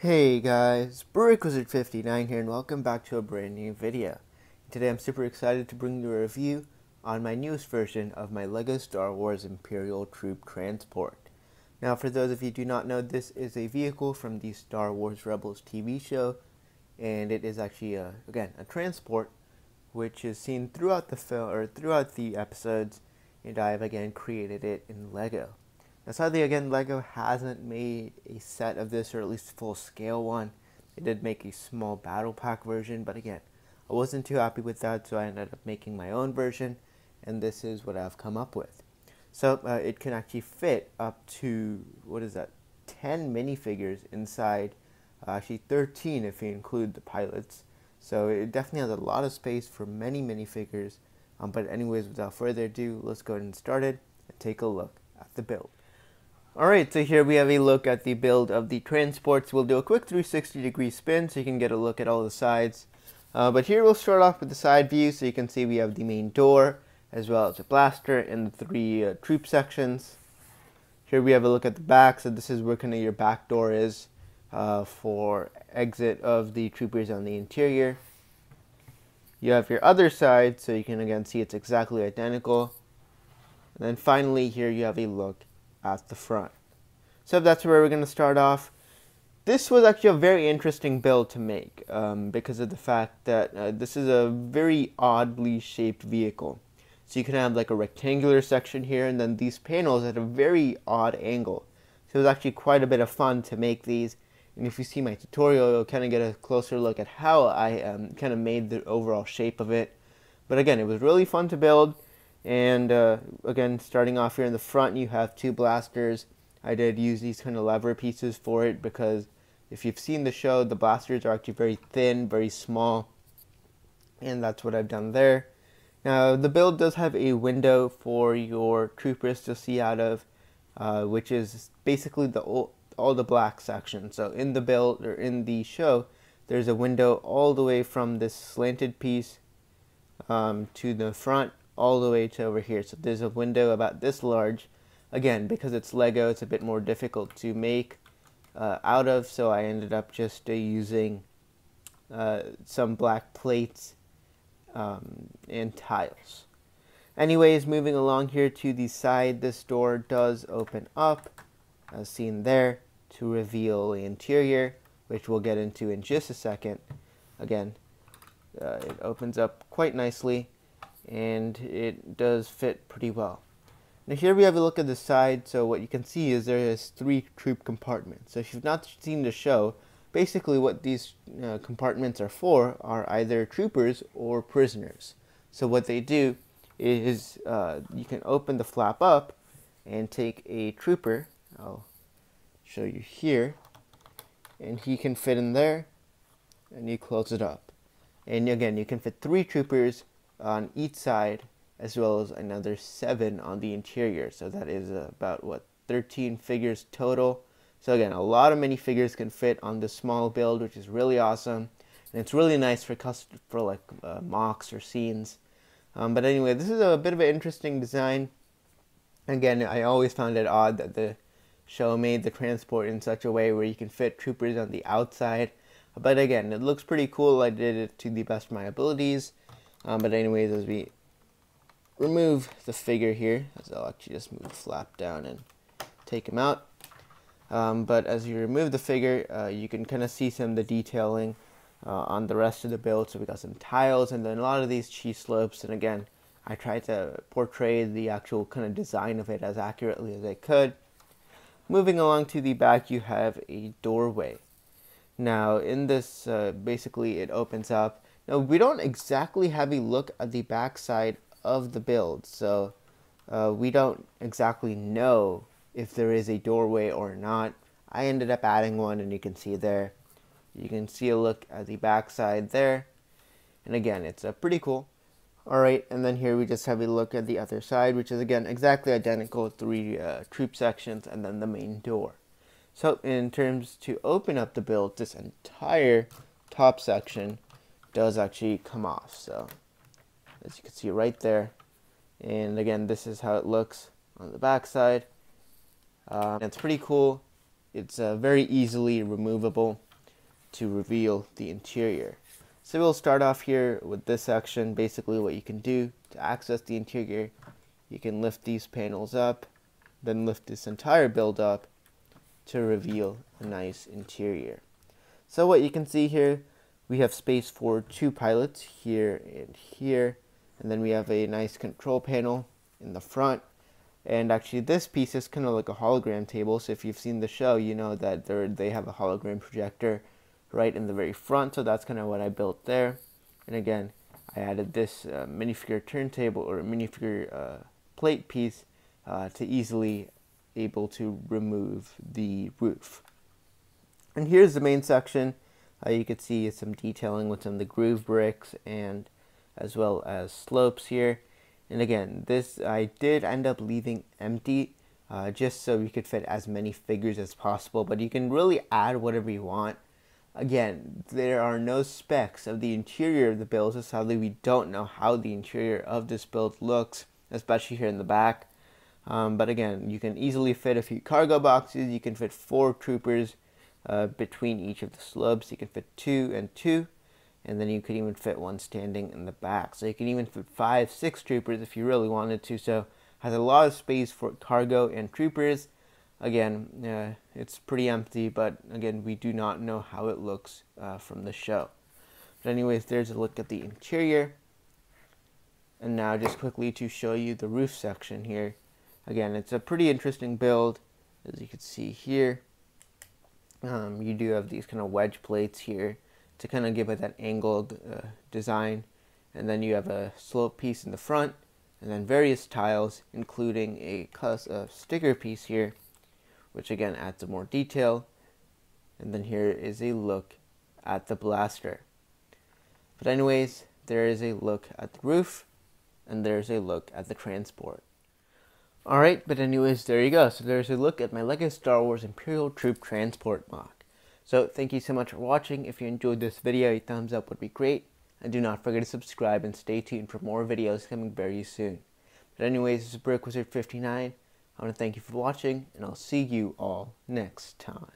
Hey guys, BrickWizard59 here and welcome back to a brand new video. Today I'm super excited to bring you a review on my newest version of my LEGO Star Wars Imperial Troop Transport. Now for those of you who do not know, this is a vehicle from the Star Wars Rebels TV show, and it is actually again a transport which is seen throughout the film or throughout the episodes, and I have again created it in LEGO. Now sadly again, LEGO hasn't made a set of this, or at least a full scale one. They did make a small battle pack version, but again, I wasn't too happy with that, so I ended up making my own version, and this is what I've come up with. So it can actually fit up to, 10 minifigures inside, actually 13 if you include the pilots. So it definitely has a lot of space for many minifigures, but anyways, without further ado, let's go ahead and start it and take a look at the build. Alright, so here we have a look at the build of the transports. We'll do a quick 360-degree spin so you can get a look at all the sides. But here we'll start off with the side view, so you can see we have the main door, as well as a blaster and the three troop sections. Here we have a look at the back, so this is where kind of your back door is for exit of the troopers on the interior. You have your other side, so you can again see it's exactly identical. And then finally here you have a look at the front. So that's where we're going to start off. This was actually a very interesting build to make because of the fact that this is a very oddly shaped vehicle. So you can have like a rectangular section here, and then these panels at a very odd angle. So it was actually quite a bit of fun to make these. And if you see my tutorial, you'll kind of get a closer look at how I kind of made the overall shape of it. But again, it was really fun to build. And again, starting off here in the front, you have two blasters. I did use these kind of lever pieces for it because if you've seen the show, the blasters are actually very thin, very small. And that's what I've done there. Now, the build does have a window for your troopers to see out of, which is basically all the black section. So in the build, or in the show, there's a window all the way from this slanted piece to the front, all the way to over here. So there's a window about this large. Again, because it's Lego, it's a bit more difficult to make out of, so I ended up just using some black plates and tiles. Anyways, moving along here to the side, this door does open up, as seen there, to reveal the interior, which we'll get into in just a second. Again, it opens up quite nicely, and it does fit pretty well. Now here we have a look at the side. So what you can see is there is 3 troop compartments. So if you've not seen the show, basically what these compartments are for are either troopers or prisoners. So what they do is you can open the flap up and take a trooper. I'll show you here, and he can fit in there, and you close it up. And again, you can fit 3 troopers on each side, as well as another 7 on the interior. So that is about 13 figures total. So again, a lot of minifigures can fit on this small build, which is really awesome, and it's really nice for like MOCs or scenes. But anyway, this is a bit of an interesting design. Again, I always found it odd that the show made the transport in such a way where you can fit troopers on the outside. But again, it looks pretty cool. I did it to the best of my abilities. But anyways, as we remove the figure here, as I'll actually just move the flap down and take him out. But as you remove the figure, you can kind of see some of the detailing on the rest of the build. So we got some tiles and then a lot of these cheese slopes. And again, I tried to portray the actual kind of design of it as accurately as I could. Moving along to the back, you have a doorway. Now in this, basically it opens up. Now, we don't exactly have a look at the back side of the build, so we don't exactly know if there is a doorway or not. I ended up adding one, and you can see there. You can see a look at the back side there, and again, it's pretty cool. Alright, and then here we just have a look at the other side, which is again exactly identical, 3 troop sections, and then the main door. So in terms to open up the build, this entire top section does actually come off. So as you can see right there, and again, this is how it looks on the back side. It's pretty cool. It's very easily removable. to reveal the interior. So we'll start off here with this section. Basically what you can do to access the interior, you can lift these panels up, then lift this entire build up to reveal a nice interior. So what you can see here, we have space for 2 pilots here and here, and then we have a nice control panel in the front. And actually this piece is kind of like a hologram table, so if you've seen the show, you know that they have a hologram projector right in the very front, so that's kind of what I built there. And again, I added this minifigure turntable or minifigure plate piece to easily able to remove the roof. And here's the main section. You can see some detailing with some of the groove bricks and as well as slopes here. And again, this I did end up leaving empty just so we could fit as many figures as possible, but you can really add whatever you want. Again, there are no specs of the interior of the build, so sadly we don't know how the interior of this build looks, especially here in the back. But again, you can easily fit a few cargo boxes. You can fit 4 troopers between each of the slopes. You can fit 2 and 2, and then you could even fit 1 standing in the back. So you can even fit 5, 6 troopers if you really wanted to. So has a lot of space for cargo and troopers. Again, it's pretty empty, but again, we do not know how it looks from the show. But anyways, there's a look at the interior. And now just quickly to show you the roof section here. Again, it's a pretty interesting build, as you can see here. You do have these kind of wedge plates here to kind of give it that angled design. And then you have a slope piece in the front, and then various tiles, including a sticker piece here, which again adds some more detail. And then here is a look at the blaster. But anyways, there is a look at the roof, and there's a look at the transport. Alright, but anyways, there you go. So there's a look at my LEGO Star Wars Imperial Troop Transport MOC. So thank you so much for watching. If you enjoyed this video, a thumbs up would be great. And do not forget to subscribe and stay tuned for more videos coming very soon. But anyways, this is BrickWizard59. I want to thank you for watching, and I'll see you all next time.